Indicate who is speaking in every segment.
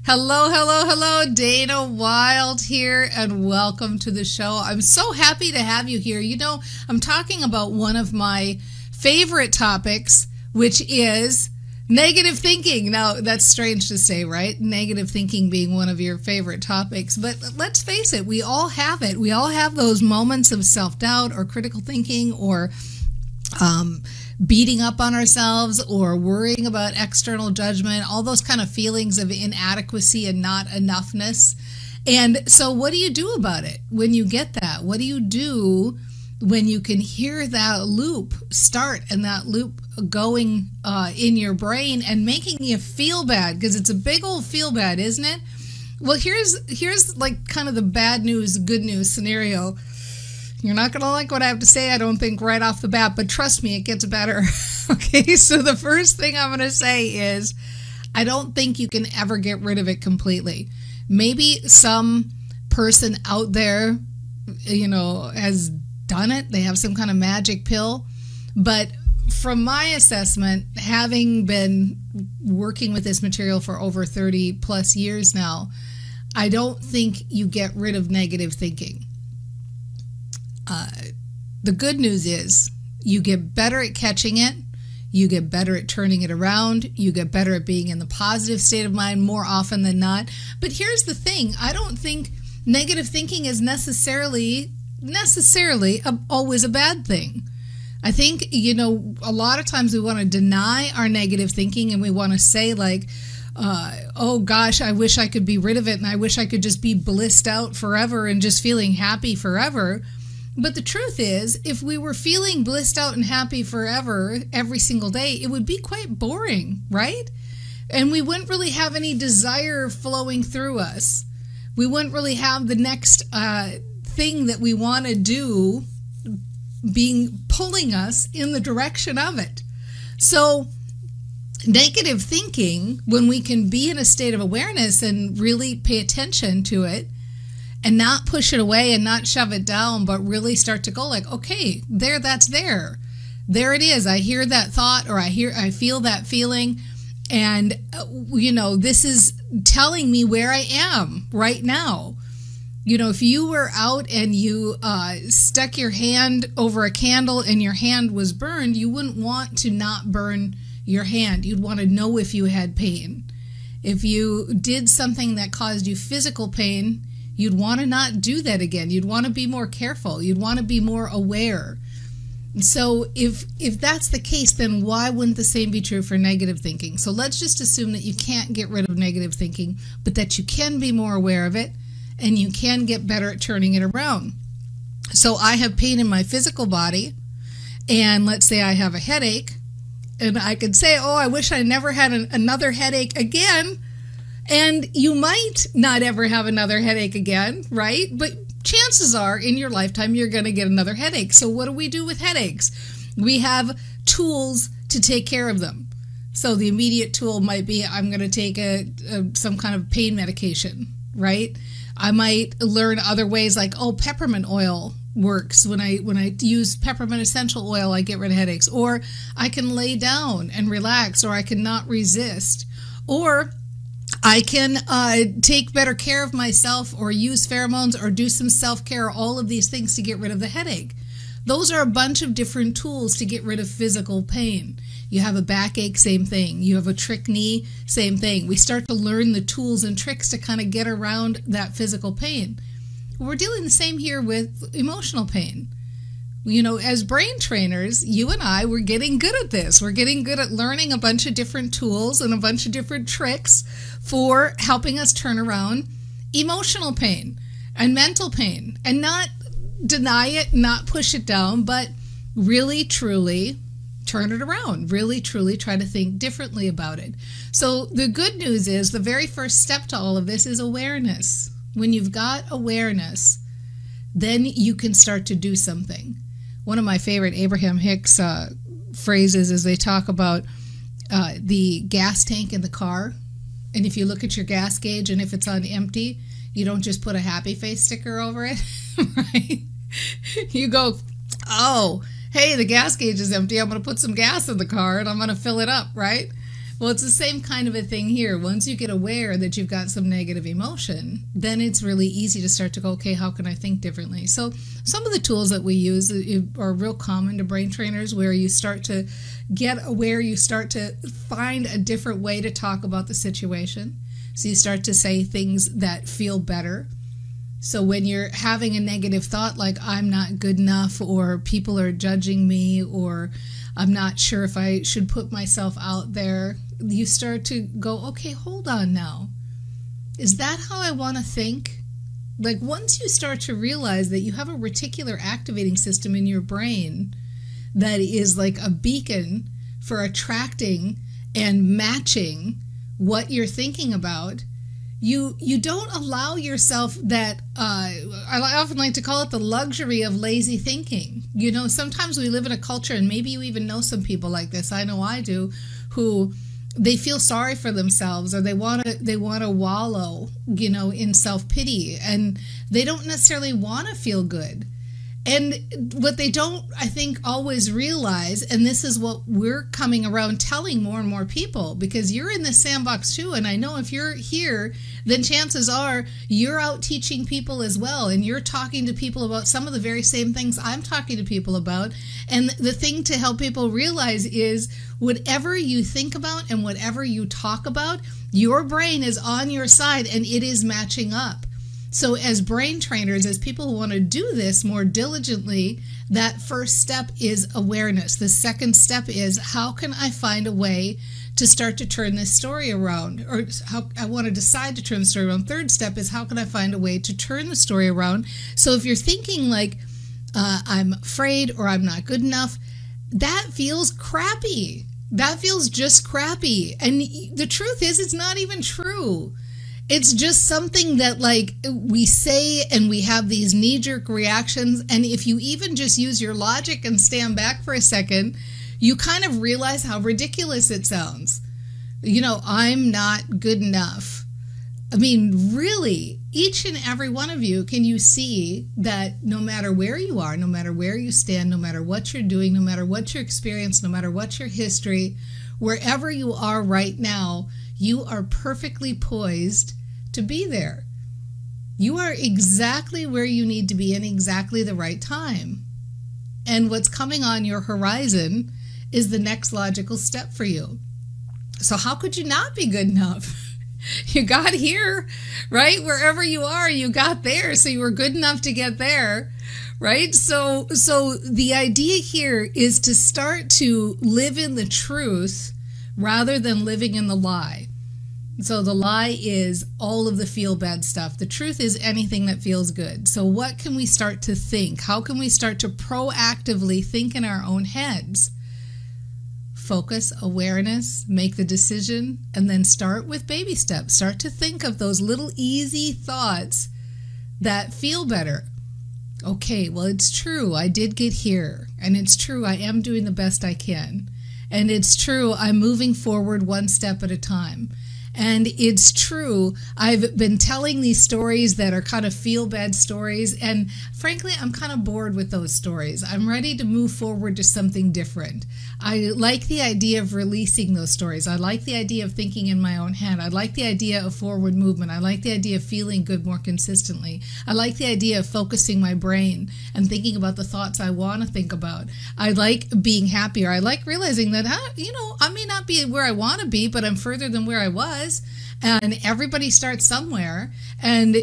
Speaker 1: Hello, hello, hello. Dana Wilde here, and welcome to the show. I'm so happy to have you here. You know, I'm talking about one of my favorite topics, which is negative thinking. Now, that's strange to say, right? Negative thinking being one of your favorite topics. But let's face it, we all have it. We all have those moments of self-doubt or critical thinking or beating up on ourselves or worrying about external judgment, all those kind of feelings of inadequacy and not enoughness. And so what do you do about it when you get that? What do you do when you can hear that loop start and that loop going in your brain and making you feel bad? Because it's a big old feel bad, isn't it? Well, here's like kind of the bad news, good news scenario. You're not going to like what I have to say, I don't think, right off the bat, but trust me, it gets better. Okay, so the first thing I'm going to say is I don't think you can ever get rid of it completely. Maybe some person out there, you know, has done it. They have some kind of magic pill. But from my assessment, having been working with this material for over 30 plus years now, I don't think you get rid of negative thinking. The good news is you get better at catching it, you get better at turning it around, you get better at being in the positive state of mind more often than not. But here's the thing, I don't think negative thinking is necessarily always a bad thing. I think, you know, a lot of times we want to deny our negative thinking and we want to say like, oh gosh, I wish I could be rid of it and I wish I could just be blissed out forever and just feeling happy forever. But the truth is, if we were feeling blissed out and happy forever every single day, it would be quite boring, right? And we wouldn't really have any desire flowing through us. We wouldn't really have the next thing that we want to do pulling us in the direction of it. So negative thinking, when we can be in a state of awareness and really pay attention to it, and not push it away and not shove it down, but really start to go like, okay, that's there. There it is. I hear that thought or I feel that feeling. And, you know, this is telling me where I am right now. You know, if you were out and you stuck your hand over a candle and your hand was burned, you wouldn't want to not burn your hand. You'd want to know if you had pain. If you did something that caused you physical pain, you'd want to not do that again. You'd want to be more careful. You'd want to be more aware. So if that's the case, then why wouldn't the same be true for negative thinking? So let's just assume that you can't get rid of negative thinking, but that you can be more aware of it and you can get better at turning it around. So I have pain in my physical body, and let's say I have a headache, and I could say, oh, I wish I never had another headache again. And you might not ever have another headache again, right? But chances are in your lifetime you're going to get another headache. So what do we do with headaches? We have tools to take care of them. So the immediate tool might be I'm going to take some kind of pain medication, right? I might learn other ways like, oh, peppermint oil works. When I use peppermint essential oil, I get rid of headaches. Or I can lay down and relax, or I can not resist. Or I can take better care of myself or use pheromones or do some self-care, all of these things to get rid of the headache. Those are a bunch of different tools to get rid of physical pain. You have a backache, same thing. You have a trick knee, same thing. We start to learn the tools and tricks to kind of get around that physical pain. We're dealing the same here with emotional pain. You know, as brain trainers, you and I, we're getting good at this. We're getting good at learning a bunch of different tools and a bunch of different tricks for helping us turn around emotional pain and mental pain and not deny it, not push it down, but really, truly turn it around, really, truly try to think differently about it. So the good news is the very first step to all of this is awareness. When you've got awareness, then you can start to do something. One of my favorite Abraham Hicks phrases is they talk about the gas tank in the car. And if you look at your gas gauge and if it's on empty, you don't just put a happy face sticker over it, right? You go, oh, hey, the gas gauge is empty. I'm going to put some gas in the car and I'm going to fill it up, right? Well, it's the same kind of a thing here. Once you get aware that you've got some negative emotion, then it's really easy to start to go, okay, how can I think differently? So some of the tools that we use are real common to brain trainers, where you start to get aware, you start to find a different way to talk about the situation. So you start to say things that feel better. So when you're having a negative thought like I'm not good enough, or people are judging me, or I'm not sure if I should put myself out there, you start to go, okay, hold on now. Is that how I want to think? Like, once you start to realize that you have a reticular activating system in your brain that is like a beacon for attracting and matching what you're thinking about, you don't allow yourself that, I often like to call it the luxury of lazy thinking. You know, sometimes we live in a culture, and maybe you even know some people like this, I know I do, who they feel sorry for themselves, or they want to wallow, you know, in self-pity, and they don't necessarily want to feel good. And what they don't, I think, always realize, and this is what we're coming around telling more and more people, because you're in this sandbox too, and I know if you're here, then chances are you're out teaching people as well, and you're talking to people about some of the very same things I'm talking to people about. And the thing to help people realize is, whatever you think about and whatever you talk about, your brain is on your side and it is matching up. So as brain trainers, as people who want to do this more diligently, that first step is awareness. The second step is, how can I find a way to start to turn this story around? Or how I want to decide to turn the story around. Third step is, how can I find a way to turn the story around? So if you're thinking like, I'm afraid, or I'm not good enough, that feels crappy. That feels just crappy. And the truth is, it's not even true. It's just something that, like, we say, and we have these knee-jerk reactions. And if you even just use your logic and stand back for a second, you kind of realize how ridiculous it sounds. You know, I'm not good enough. I mean, really, each and every one of you, can you see that no matter where you are, no matter where you stand, no matter what you're doing, no matter what your experience, no matter what your history, wherever you are right now, you are perfectly poised to be there. You are exactly where you need to be in exactly the right time. And what's coming on your horizon is the next logical step for you. So how could you not be good enough? You got here, right? Wherever you are, you got there. So you were good enough to get there, right? So the idea here is to start to live in the truth rather than living in the lie. So the lie is all of the feel bad stuff. The truth is anything that feels good. So what can we start to think? How can we start to proactively think in our own heads? Focus, awareness, make the decision, and then start with baby steps. Start to think of those little easy thoughts that feel better. Okay, well, it's true, I did get here, and it's true, I am doing the best I can, and it's true, I'm moving forward one step at a time. And it's true, I've been telling these stories that are kind of feel-bad stories, and frankly, I'm kind of bored with those stories. I'm ready to move forward to something different. I like the idea of releasing those stories. I like the idea of thinking in my own head. I like the idea of forward movement. I like the idea of feeling good more consistently. I like the idea of focusing my brain and thinking about the thoughts I want to think about. I like being happier. I like realizing that, I may not be where I want to be, but I'm further than where I was. And everybody starts somewhere. And,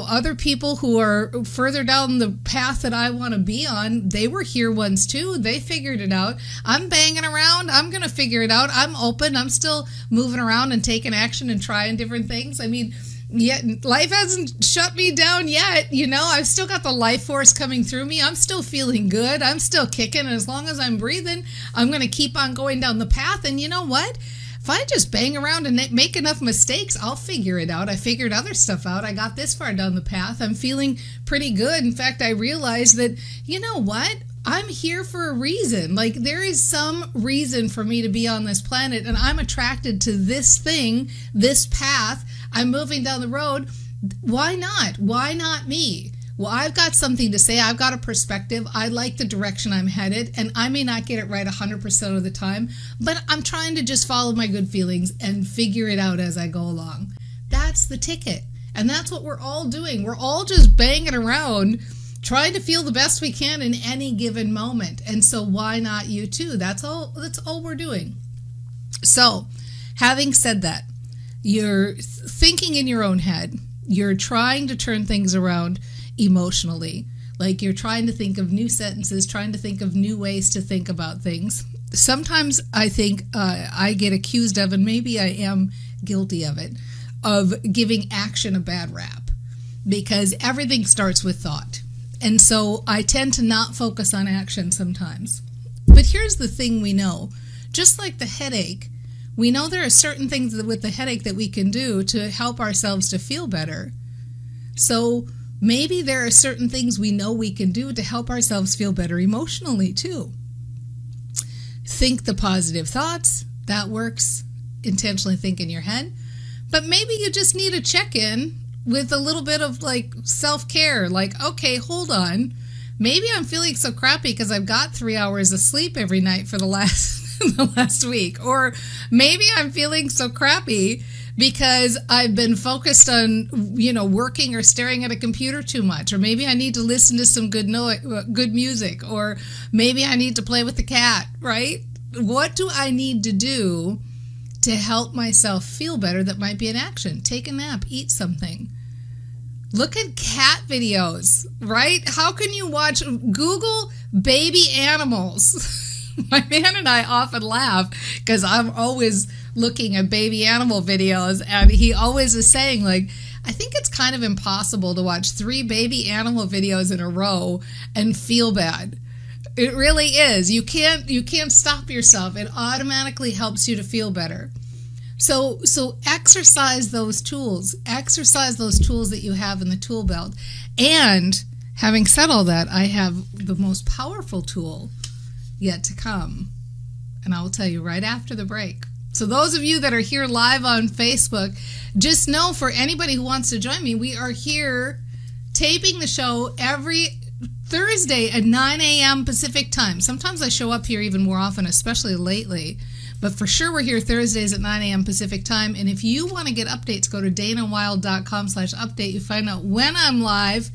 Speaker 1: other people who are further down the path that I want to be on, they were here once too. They figured it out. I'm banging around. I'm going to figure it out. I'm open. I'm still moving around and taking action and trying different things. I mean, yet life hasn't shut me down yet. I've still got the life force coming through me. I'm still feeling good. I'm still kicking. And as long as I'm breathing, I'm going to keep on going down the path. And you know what? If I just bang around and make enough mistakes, I'll figure it out. I figured other stuff out. I got this far down the path. I'm feeling pretty good. In fact, I realized that, you know what? I'm here for a reason. Like, there is some reason for me to be on this planet, and I'm attracted to this thing, this path. I'm moving down the road. Why not? Why not me? Well, I've got something to say. I've got a perspective. I like the direction I'm headed, and I may not get it right 100% of the time, but I'm trying to just follow my good feelings and figure it out as I go along. That's the ticket. And that's what we're all doing. We're all just banging around trying to feel the best we can in any given moment. And so why not you too? That's all we're doing. So, having said that, you're thinking in your own head. You're trying to turn things around emotionally. Like you're trying to think of new sentences, trying to think of new ways to think about things. Sometimes I think I get accused of, and maybe I am guilty of it, of giving action a bad rap, because everything starts with thought. And so I tend to not focus on action sometimes. But here's the thing we know. Just like the headache, we know there are certain things with the headache that we can do to help ourselves to feel better. So maybe there are certain things we know we can do to help ourselves feel better emotionally too. Think the positive thoughts. That works. Intentionally think in your head. But maybe you just need a check-in with a little bit of like self-care. Like, okay, hold on. Maybe I'm feeling so crappy because I've got 3 hours of sleep every night for the last week. Or maybe I'm feeling so crappy because I've been focused on, working or staring at a computer too much. Or maybe I need to listen to some good music. Or maybe I need to play with the cat, right? What do I need to do to help myself feel better? That might be an action. Take a nap, eat something. Look at cat videos, right? How can you Google baby animals? My man and I often laugh because I'm always looking at baby animal videos, and he always is saying, like, I think it's kind of impossible to watch 3 baby animal videos in a row and feel bad. It really is. You can't stop yourself. It automatically helps you to feel better. So exercise those tools. Exercise those tools that you have in the tool belt. And having said all that, I have the most powerful tool yet to come. And I will tell you right after the break. So those of you that are here live on Facebook, just know, for anybody who wants to join me, we are here taping the show every Thursday at 9 a.m. Pacific time. Sometimes I show up here even more often, especially lately. But for sure, we're here Thursdays at 9 a.m. Pacific time. And if you want to get updates, go to danawilde.com/update. You find out when I'm live.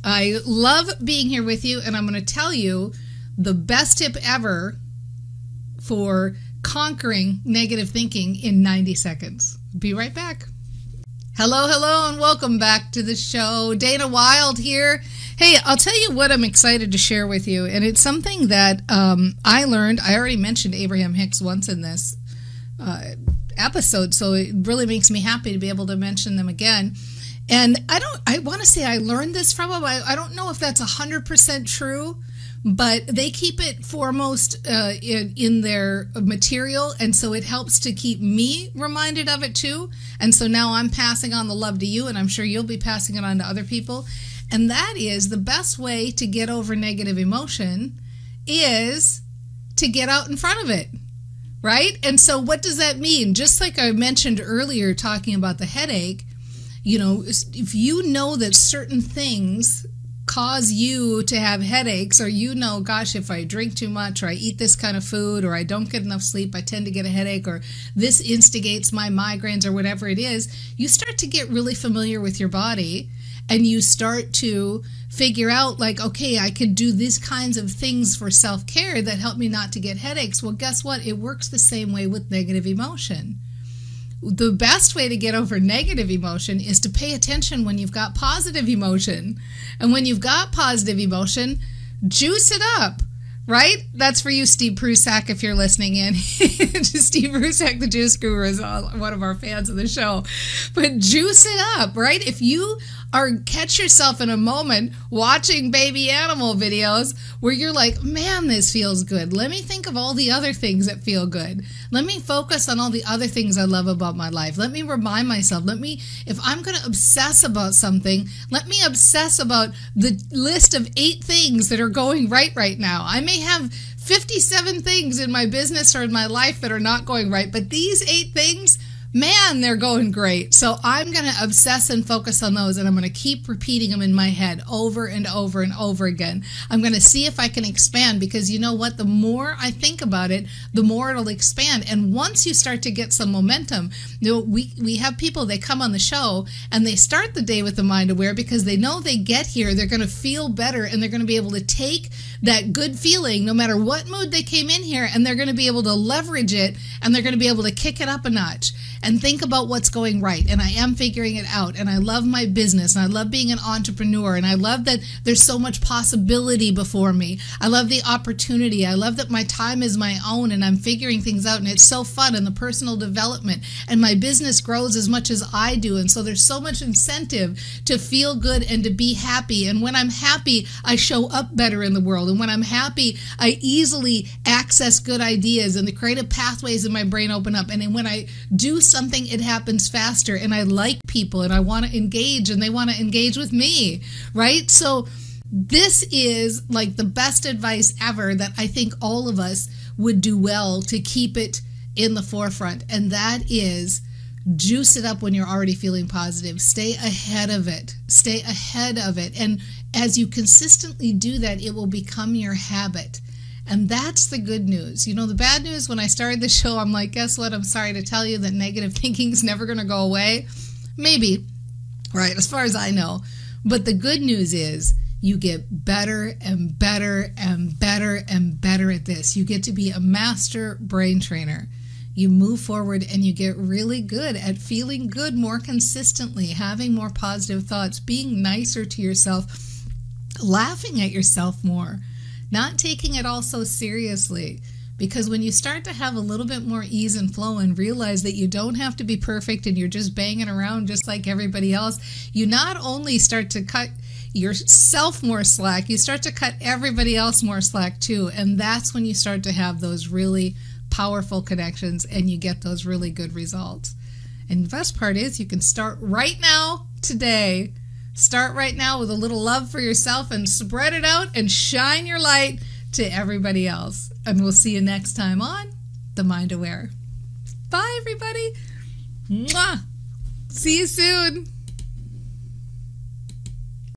Speaker 1: I love being here with you, and I'm going to tell you the best tip ever for conquering negative thinking in 90 seconds. Be right back. Hello, and welcome back to the show. Dana Wilde here. Hey, I'll tell you what I'm excited to share with you, and it's something that I learned. I already mentioned Abraham Hicks once in this episode, so it really makes me happy to be able to mention them again. And I want to say I learned this from him. I don't know if that's 100% true, but they keep it foremost in their material, and so it helps to keep me reminded of it too. And so now I'm passing on the love to you, and I'm sure you'll be passing it on to other people. And that is, the best way to get over negative emotion is to get out in front of it, right? And so what does that mean? Just like I mentioned earlier talking about the headache, if you know that certain things cause you to have headaches, or gosh, if I drink too much, or I eat this kind of food, or I don't get enough sleep, I tend to get a headache, or this instigates my migraines, or whatever it is, you start to get really familiar with your body, and you start to figure out, like, okay, I could do these kinds of things for self-care that help me not to get headaches. Well, guess what? It works the same way with negative emotion. The best way to get over negative emotion is to pay attention when you've got positive emotion. And when you've got positive emotion, juice it up, right? That's for you, Steve Prusak, if you're listening in. Steve Prusak, the Juice Guru, is one of our fans of the show. But juice it up, right? If you catch yourself in a moment watching baby animal videos where you're like, man, this feels good. Let me think of all the other things that feel good. Let me focus on all the other things I love about my life. Let me remind myself, if I'm going to obsess about something, let me obsess about the list of 8 things that are going right now. I may have 57 things in my business or in my life that are not going right, but these 8 things man, they're going great. So I'm going to obsess and focus on those, and I'm going to keep repeating them in my head over and over and over again. I'm going to see if I can expand, because you know what? The more I think about it, the more it'll expand. And once you start to get some momentum, you know, we have people, they come on the show and they start the day with the mind aware because they know they get here, they're going to feel better, and they're going to be able to take that good feeling no matter what mood they came in here, and they're going to be able to leverage it, and they're going to be able to kick it up a notch and think about what's going right. And I am figuring it out, and I love my business, and I love being an entrepreneur, and I love that there's so much possibility before me. I love the opportunity. I love that my time is my own, and I'm figuring things out, and it's so fun, and the personal development, and my business grows as much as I do, and so there's so much incentive to feel good and to be happy. And when I'm happy, I show up better in the world, and when I'm happy, I easily access good ideas, and the creative pathways in my brain open up, and then when I do something, it happens faster, and I like people, and I want to engage, and they want to engage with me, right? So this is like the best advice ever that I think all of us would do well to keep it in the forefront, and that is juice it up when you're already feeling positive. Stay ahead of it. Stay ahead of it. And as you consistently do that, it will become your habit. And that's the good news. You know, the bad news, when I started the show, I'm like, guess what? I'm sorry to tell you that negative thinking is never going to go away. Maybe, right, as far as I know. But the good news is you get better and better and better and better at this. You get to be a master brain trainer. You move forward and you get really good at feeling good more consistently, having more positive thoughts, being nicer to yourself, laughing at yourself more, not taking it all so seriously. Because when you start to have a little bit more ease and flow and realize that you don't have to be perfect and you're just banging around just like everybody else, you not only start to cut yourself more slack, you start to cut everybody else more slack too. And that's when you start to have those really powerful connections and you get those really good results. And the best part is you can start right now, today. Start right now with a little love for yourself and spread it out and shine your light to everybody else. And we'll see you next time on The Mind Aware. Bye, everybody. Mwah. See you soon.